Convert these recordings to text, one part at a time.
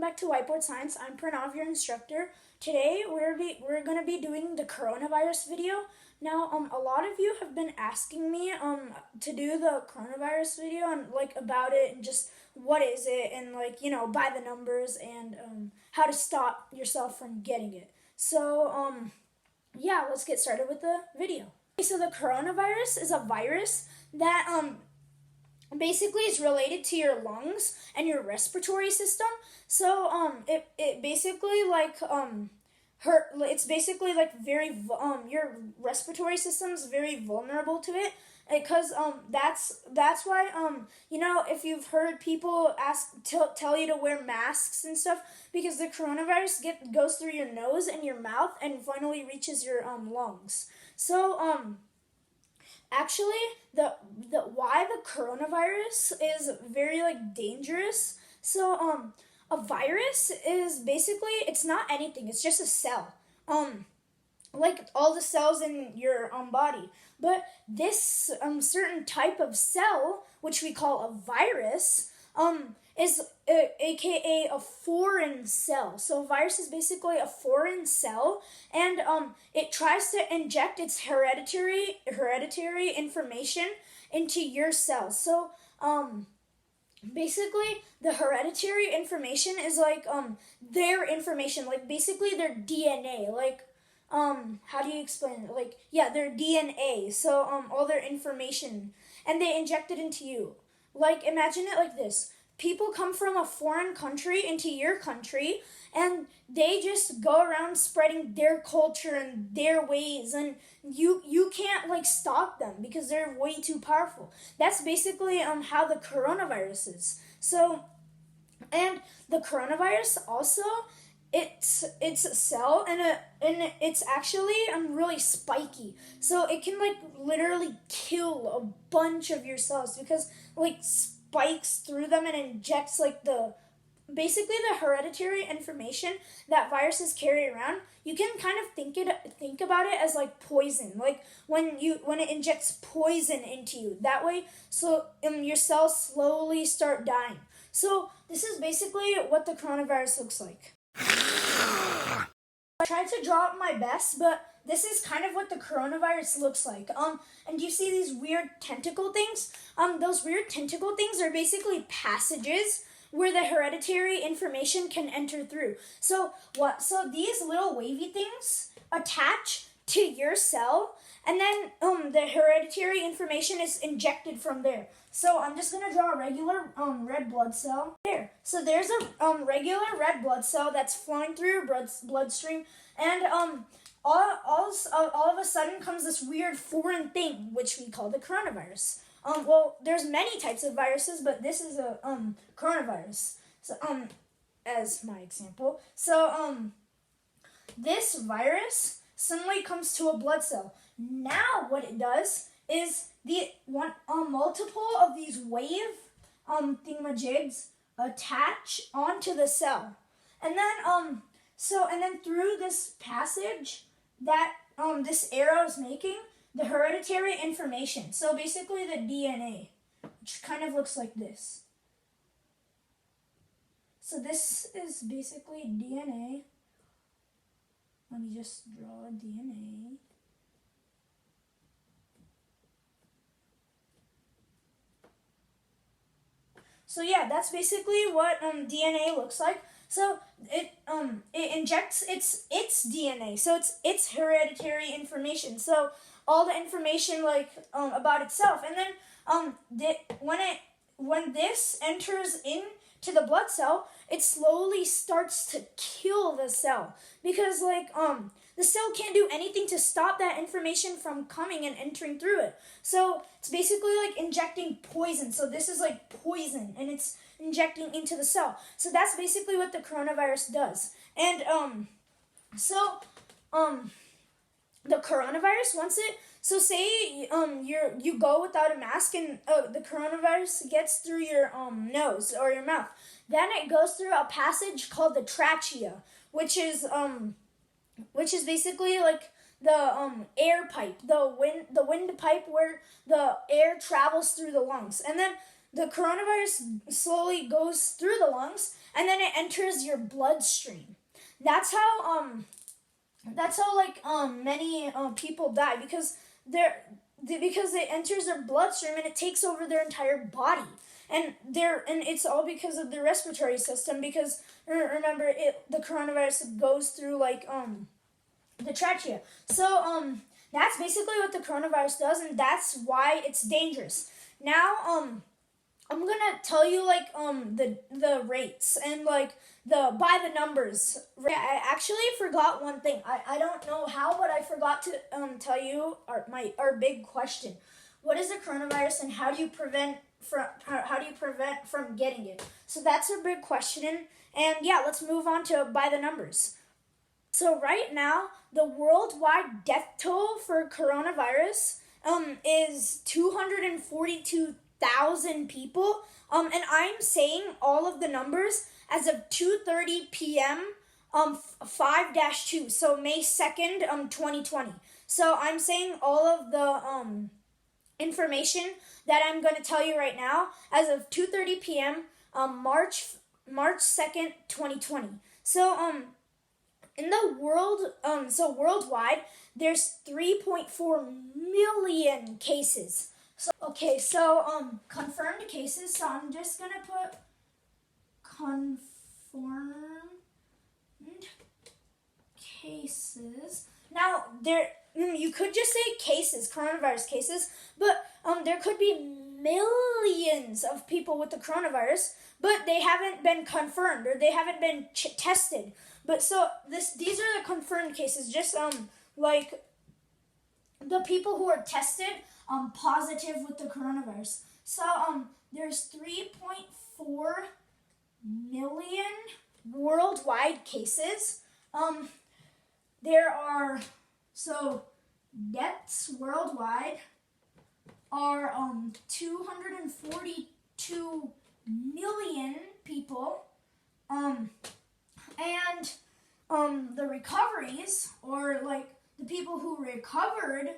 back to Whiteboard Science. I'm Pranav, your instructor. Today we're going to be doing the coronavirus video. Now, a lot of you have been asking me to do the coronavirus video and about it and just what is it and by the numbers and how to stop yourself from getting it. So yeah, let's get started with the video. Okay, so the coronavirus is a virus that basically is related to your lungs and your respiratory system. So it basically it's basically your respiratory system's very vulnerable to it, because that's why if you've heard people tell you to wear masks and stuff, because the coronavirus goes through your nose and your mouth and finally reaches your lungs. So actually, why the coronavirus is very dangerous. So a virus is basically, it's not anything. It's just a cell. Like all the cells in your body. But this certain type of cell, which we call a virus, is aka a foreign cell. So a virus is basically a foreign cell, and it tries to inject its hereditary information into your cells. So basically the hereditary information is their information, basically their DNA, how do you explain it? Their DNA. So all their information, and they inject it into you. Imagine it like this. People come from a foreign country into your country, and they just go around spreading their culture and their ways, and you can't stop them because they're way too powerful. That's basically how the coronavirus is. So, and the coronavirus also, it's a cell, and it's actually really spiky. So it can literally kill a bunch of your cells because spikes through them and injects basically the hereditary information that viruses carry around. You can kind of think about it as poison, when it injects poison into you that way, so your cells slowly start dying. So this is basically what the coronavirus looks like. I tried to draw it my best, but this is kind of what the coronavirus looks like. And you see these weird tentacle things? Those weird tentacle things are basically passages where the hereditary information can enter through. So these little wavy things attach to your cell, and then the hereditary information is injected from there. So I'm just gonna draw a regular red blood cell there. So there's a regular red blood cell that's flowing through your bloodstream, and all of a sudden comes this weird foreign thing, which we call the coronavirus. Well, there's many types of viruses, but this is a coronavirus. So as my example. So this virus suddenly comes to a blood cell. Now what it does is multiple of these wave thingamajigs attach onto the cell, and then through this passage that this arrow is making, the hereditary information, so basically the DNA, which kind of looks like this. So this is basically DNA. Let me just draw DNA. So yeah, that's basically what DNA looks like. So it injects its DNA, so it's its hereditary information. So all the information about itself, and then when this enters into the blood cell, it slowly starts to kill the cell, because the cell can't do anything to stop that information from coming and entering through it. So it's basically injecting poison. So this is poison, and it's injecting into the cell. So that's basically what the coronavirus does. And the coronavirus, say you go without a mask, and the coronavirus gets through your nose or your mouth. Then it goes through a passage called the trachea, which is basically the air pipe, the wind pipe where the air travels through the lungs. And then the coronavirus slowly goes through the lungs and then it enters your bloodstream. That's how many people die because it enters their bloodstream and it takes over their entire body. And it's all because of the respiratory system, because remember the coronavirus goes through the trachea. So that's basically what the coronavirus does, and that's why it's dangerous. Now I'm gonna tell you the rates and by the numbers. I actually forgot one thing. I don't know how, but I forgot to tell you our big question. What is the coronavirus and how do you prevent from getting it? So that's a big question. And yeah, let's move on to by the numbers. So right now, the worldwide death toll for coronavirus is 242,000 people. And I'm saying all of the numbers as of 2:30 p.m. 5-2, so May 2nd, 2020. So I'm saying all of the information that I'm going to tell you right now as of 2:30 p.m. March 2nd, 2020. So in the world, so worldwide, there's 3.4 million cases. So confirmed cases. So I'm just gonna put confirmed cases. Now you could just say cases, coronavirus cases, but there could be millions of people with the coronavirus, but they haven't been confirmed or they haven't been tested. But so these are the confirmed cases, just like the people who are tested positive with the coronavirus. So there's 3.4 million worldwide cases. There are deaths worldwide are 242 million people. And the recoveries, or the people who recovered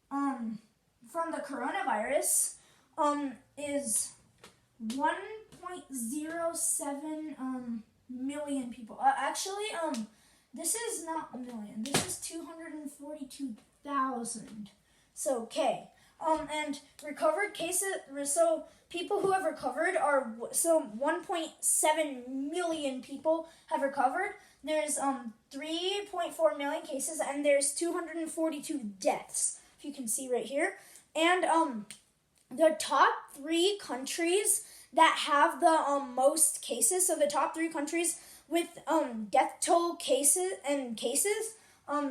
from the coronavirus is 1.07 million people. This is not a million. This is 242,000. So, okay. And recovered cases, so people who have recovered are, 1.7 million people have recovered. There's 3.4 million cases, and there's 242 deaths, if you can see right here. And the top 3 countries that have the most cases, so the top 3 countries with death toll cases, I'm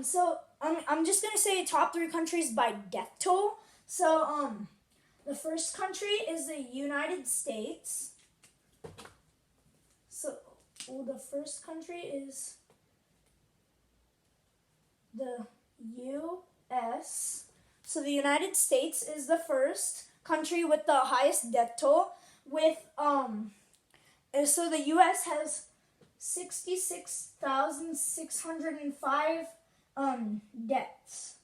just going to say top 3 countries by death toll. So the first country is the United States. So the first country is the U.S. So the United States is the first country with the highest death toll. So the U.S. has 66,605 deaths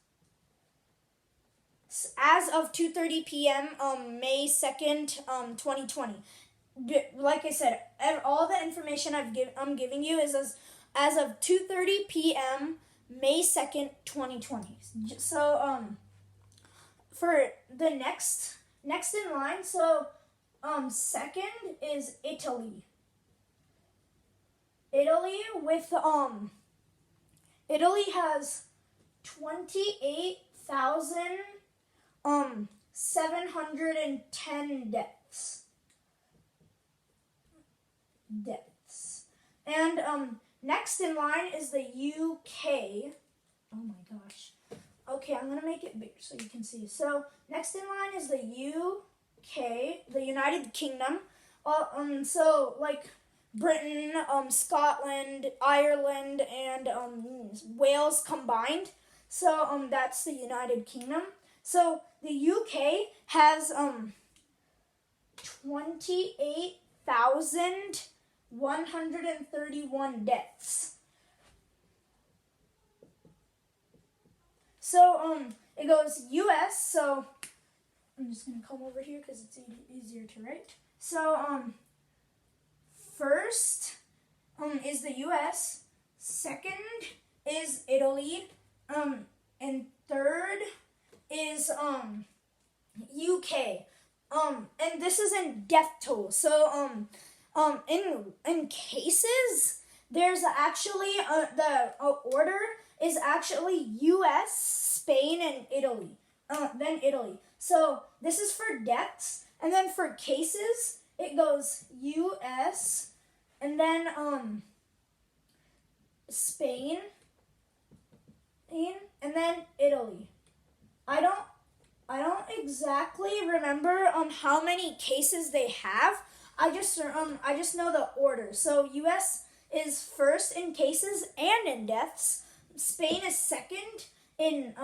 as of 2:30 p.m. May 2nd, 2020. Like I said, all the information I'm giving you is as of 2:30 p.m. May 2nd, 2020. So for the next in line, second is Italy. Italy has 28,710 deaths. And next in line is the UK. Oh my gosh. Okay, I'm gonna make it bigger so you can see. So next in line is the UK, the United Kingdom. Britain, Scotland, Ireland, and Wales combined. So that's the United Kingdom. So the UK has 28,131 deaths. So it goes US. So I'm just gonna come over here because it's easier to write. So first is the U.S. Second is Italy. And third is UK. And this is in death toll. So in cases, there's actually the order is actually U.S., Spain, and Italy. Then Italy. So this is for deaths, and then for cases, it goes U.S. and then Spain, and then Italy. I don't exactly remember how many cases they have. I just know the order. So U.S. is first in cases and in deaths. Spain is second in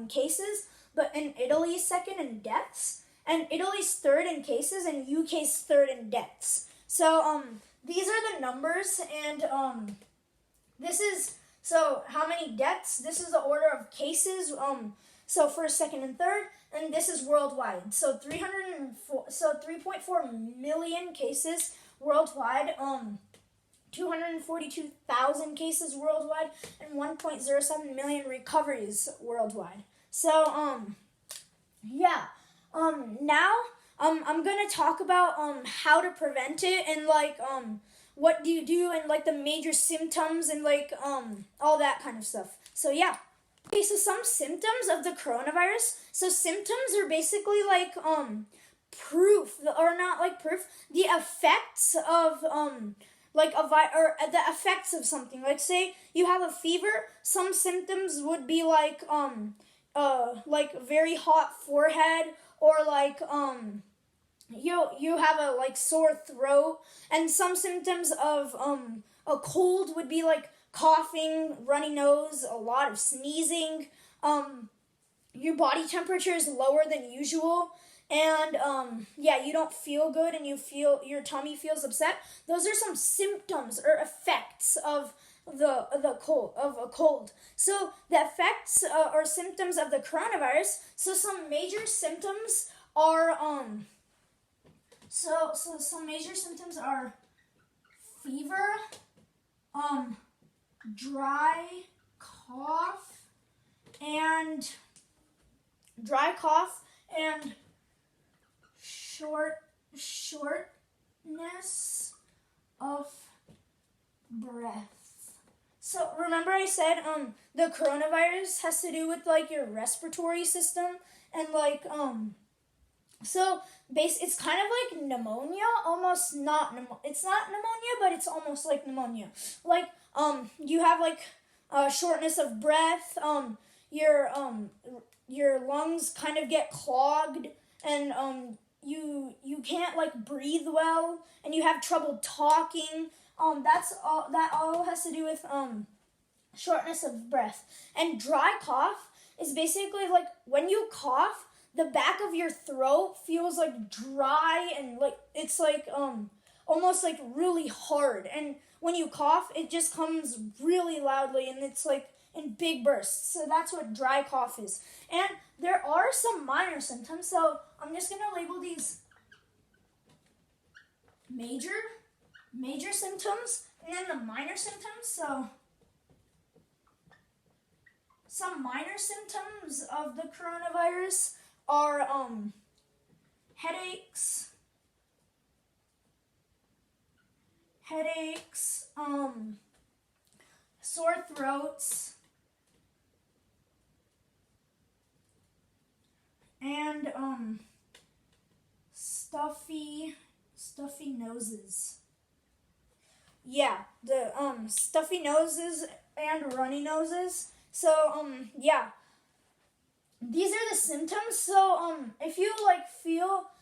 cases, but in Italy is second in deaths, and Italy's third in cases, and UK's third in deaths. So these are the numbers, and this is so how many deaths. This is the order of cases. So first, second, and third, and this is worldwide. So 3.4 million cases worldwide. 242,000 cases worldwide, and 1.07 million recoveries worldwide. So now I'm gonna talk about how to prevent it, and like what do you do, and like the major symptoms, and like all that kind of stuff. So yeah. Okay, so some symptoms of the coronavirus. So symptoms are basically like proof, or not like proof, the effects of like the effects of something. Like say you have a fever, some symptoms would be like very hot forehead, or like you have a like sore throat, and some symptoms of a cold would be like coughing, runny nose, a lot of sneezing, your body temperature is lower than usual, and you don't feel good, and your tummy feels upset. Those are some symptoms or effects of a cold. So the effects or symptoms of the coronavirus. So some major symptoms are some major symptoms are fever, dry cough and shortness of breath. So remember I said the coronavirus has to do with like your respiratory system, and like it's kind of like pneumonia, almost not it's not pneumonia, but it's almost like pneumonia. Like you have like shortness of breath, your lungs kind of get clogged, and you can't like breathe well, and you have trouble talking. That all has to do with shortness of breath. And dry cough is basically like when you cough, the back of your throat feels like dry, and like it's like almost like really hard, and when you cough it just comes really loudly, and it's like in big bursts. So that's what dry cough is. And there are some minor symptoms, so I'm just gonna label these major symptoms, and then the minor symptoms. So some minor symptoms of the coronavirus are headaches, sore throats, and stuffy noses. Yeah, the stuffy noses and runny noses. So these are the symptoms. So if you like feel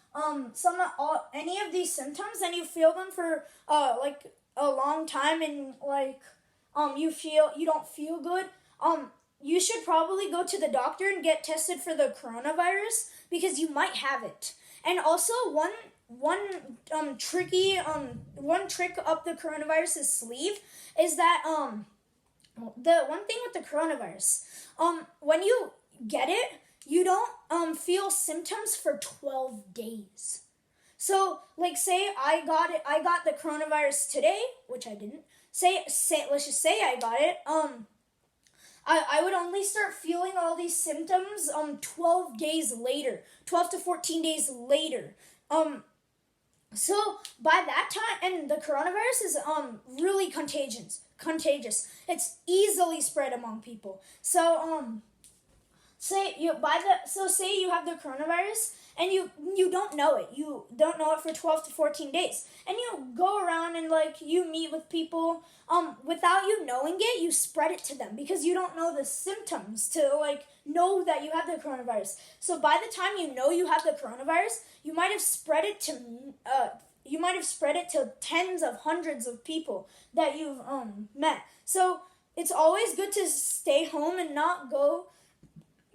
any of these symptoms, and you feel them for like a long time, and like you don't feel good, you should probably go to the doctor and get tested for the coronavirus, because you might have it. And also one trick up the coronavirus's sleeve is that the one thing with the coronavirus, when you get it, you don't feel symptoms for 12 days. So, like, say I got the coronavirus today, which I didn't. Let's just say I got it. I would only start feeling all these symptoms 12 days later, 12 to 14 days later. So by that time, and the coronavirus is really contagious. It's easily spread among people. So say you have the coronavirus and you don't know it. You don't know it for 12 to 14 days. And you go around and like you meet with people without you knowing it, you spread it to them because you don't know the symptoms to like know that you have the coronavirus. So by the time you know you have the coronavirus, you might have spread it to tens of hundreds of people that you've met. So it's always good to stay home and not go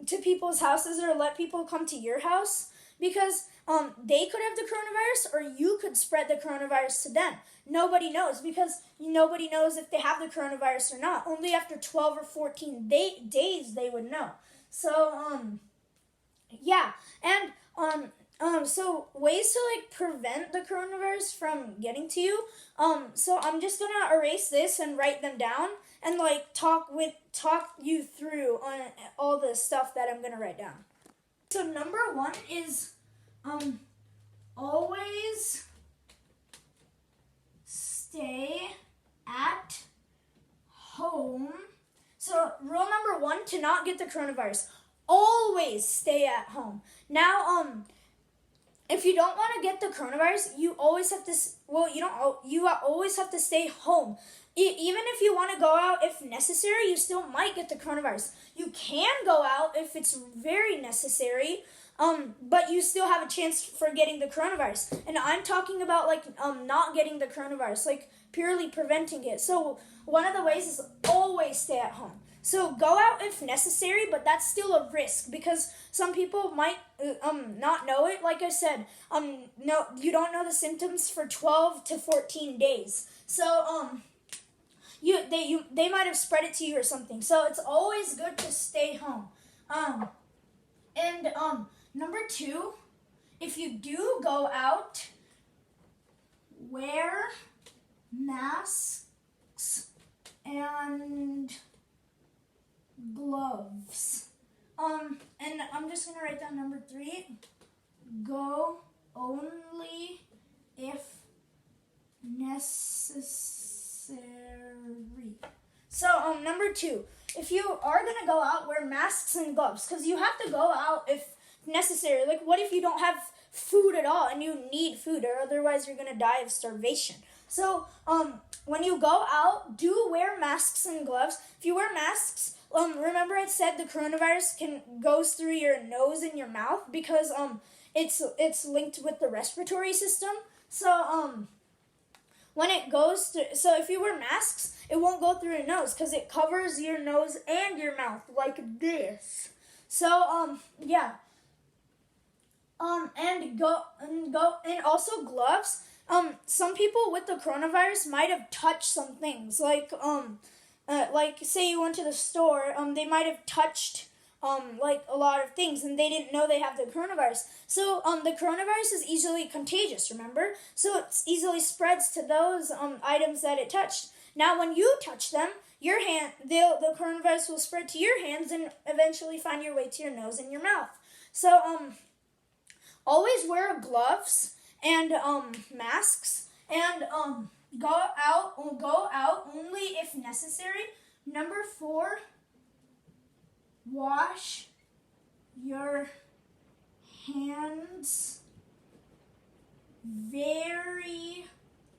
to people's houses or let people come to your house because they could have the coronavirus or you could spread the coronavirus to them. Nobody knows because nobody knows if they have the coronavirus or not. Only after 12 or 14 days they would know. So, yeah. And, so ways to like prevent the coronavirus from getting to you. So I'm just gonna erase this and write them down and like talk you through on all the stuff that I'm gonna write down. So number 1 is always stay at home. So rule number 1 to not get the coronavirus, always stay at home. Now if you don't want to get the coronavirus, you always have to you always have to stay home. Even if you want to go out if necessary, you still might get the coronavirus. You can go out if it's very necessary, but you still have a chance for getting the coronavirus. And I'm talking about like not getting the coronavirus, like purely preventing it. So one of the ways is always stay at home. So go out if necessary, but that's still a risk because some people might not know it. Like I said, no, you don't know the symptoms for 12 to 14 days. So they might have spread it to you or something. So it's always good to stay home. And number 2, if you do go out, wear masks and gloves. And I'm just gonna write down number 3. Go only if necessary. So number 2, if you are gonna go out, wear masks and gloves because you have to go out if necessary. Like what if you don't have food at all and you need food, or otherwise you're gonna die of starvation. So when you go out, do wear masks and gloves. If you wear masks, remember I said the coronavirus goes through your nose and your mouth because it's linked with the respiratory system. So when it goes through, so if you wear masks, it won't go through your nose because it covers your nose and your mouth like this. So yeah. And also gloves. Some people with the coronavirus might have touched some things, like say you went to the store, they might have touched like a lot of things and they didn't know they have the coronavirus. So the coronavirus is easily contagious, remember? So it easily spreads to those items that it touched. Now when you touch them, the coronavirus will spread to your hands and eventually find your way to your nose and your mouth. So always wear gloves and masks and go out only if necessary. Number 4, wash your hands very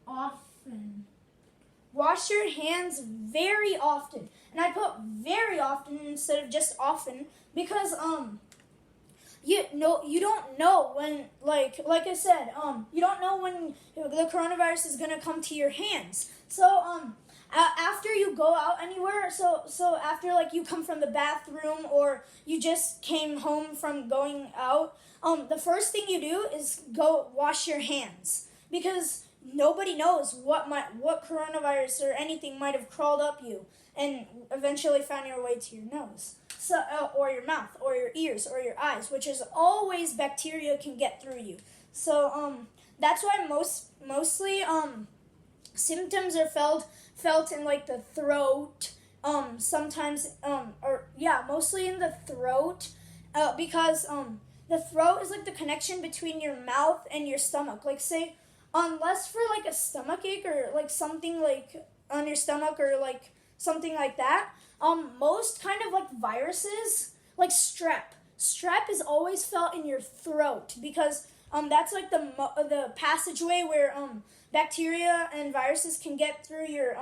often. Wash your hands very often. And I put very often instead of just often because you don't know when, like I said, you don't know when the coronavirus is gonna come to your hands. So after you go out anywhere, so after like you come from the bathroom or you just came home from going out, the first thing you do is go wash your hands because nobody knows what coronavirus or anything might have crawled up you and eventually found your way to your nose. So, or your mouth, or your ears, or your eyes, which is always bacteria can get through you. So that's why mostly symptoms are felt in like the throat. Sometimes mostly in the throat, because the throat is like the connection between your mouth and your stomach. Like say, unless for like a stomach ache or like something like on your stomach or like something like that. Most kind of like viruses, like strep. Strep is always felt in your throat because that's like the passageway where bacteria and viruses can get through your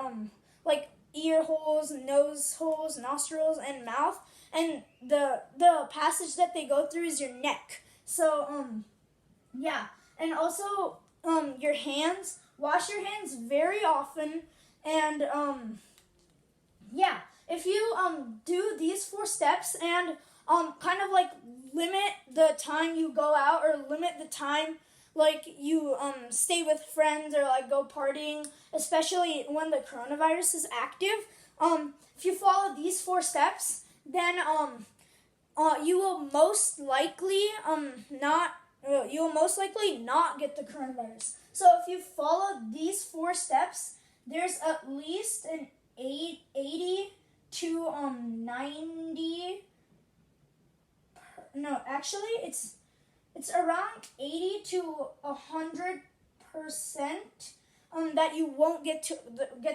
like ear holes, nose holes, nostrils, and mouth. And the passage that they go through is your neck. So yeah, and also your hands. Wash your hands very often, and yeah, if you do these 4 steps and kind of like limit the time you go out or limit the time like you stay with friends or like go partying, especially when the coronavirus is active. If you follow these 4 steps, then you will most likely not get the coronavirus. So if you follow these 4 steps, there's at least an 80 to 90. No, actually, it's around 80 to 100% that you won't get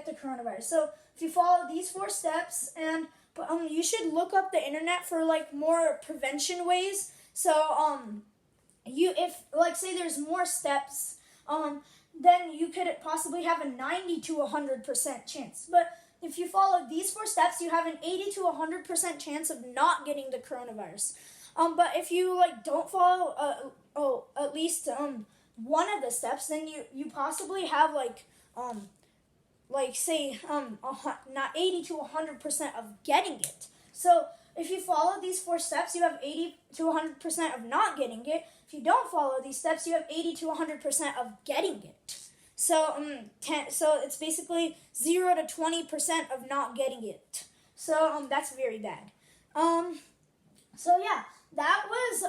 the coronavirus. So if you follow these 4 steps, and you should look up the internet for like more prevention ways. So if like say there's more steps, then you could possibly have a 90 to 100% chance. But if you follow these 4 steps, you have an 80 to 100% chance of not getting the coronavirus. But if you like don't follow at least one of the steps, then you possibly have say not 80 to 100% of getting it. So if you follow these 4 steps, you have 80 to 100% of not getting it. If you don't follow these steps, you have 80 to 100% of getting it. So so it's basically 0 to 20% of not getting it. So that's very bad. So yeah, that was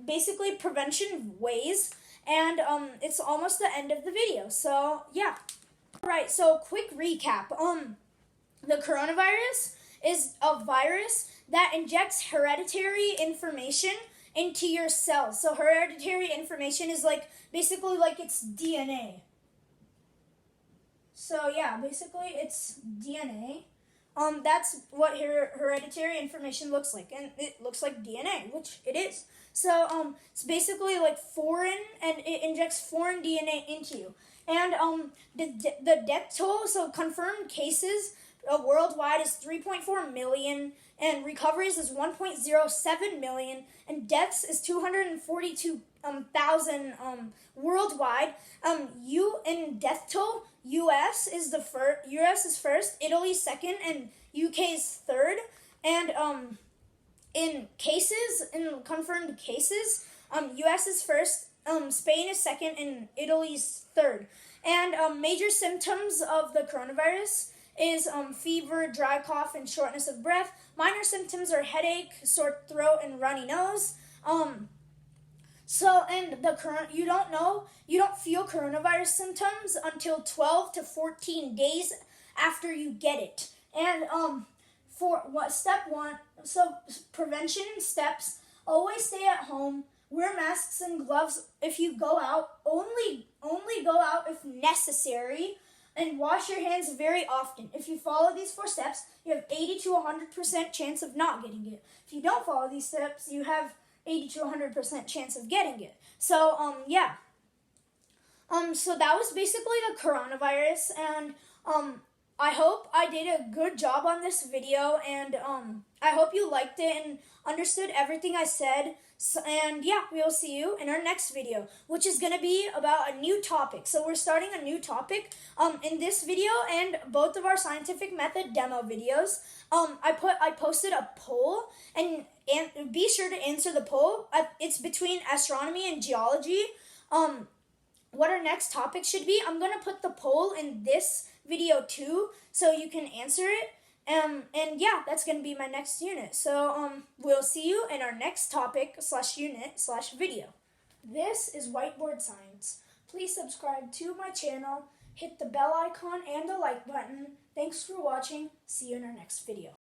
basically prevention ways, and it's almost the end of the video. So yeah. Alright, so quick recap. The coronavirus is a virus that injects hereditary information into your cells. So hereditary information is like basically like it's DNA. So yeah, basically it's DNA. That's what hereditary information looks like, and it looks like DNA, which it is. So it's basically like foreign, and it injects foreign DNA into you. And the death toll, so confirmed cases worldwide is 3.4 million, and recoveries is 1.07 million, and deaths is 242,000 worldwide. In death toll, U.S. is first, Italy second, and UK is third. And in confirmed cases, U.S. is first, Spain is second, and Italy is third. And major symptoms of the coronavirus is fever, dry cough, and shortness of breath. Minor symptoms are headache, sore throat, and runny nose. You don't feel coronavirus symptoms until 12 to 14 days after you get it. And step 1, so prevention steps: always stay at home, wear masks and gloves if you go out, only go out if necessary, and wash your hands very often. If you follow these 4 steps, you have 80 to 100% chance of not getting it. If you don't follow these steps, you have 80 to 100% chance of getting it. So yeah. So that was basically the coronavirus, and I hope I did a good job on this video, and I hope you liked it and understood everything I said. So, and yeah, we'll see you in our next video, which is going to be about a new topic. So we're starting a new topic in this video and both of our scientific method demo videos. I posted a poll, and be sure to answer the poll. It's between astronomy and geology. What our next topic should be. I'm going to put the poll in this video too, so you can answer it. And yeah, that's going to be my next unit. So we'll see you in our next topic/unit/video. This is Whiteboard Science. Please subscribe to my channel, hit the bell icon and the like button. Thanks for watching. See you in our next video.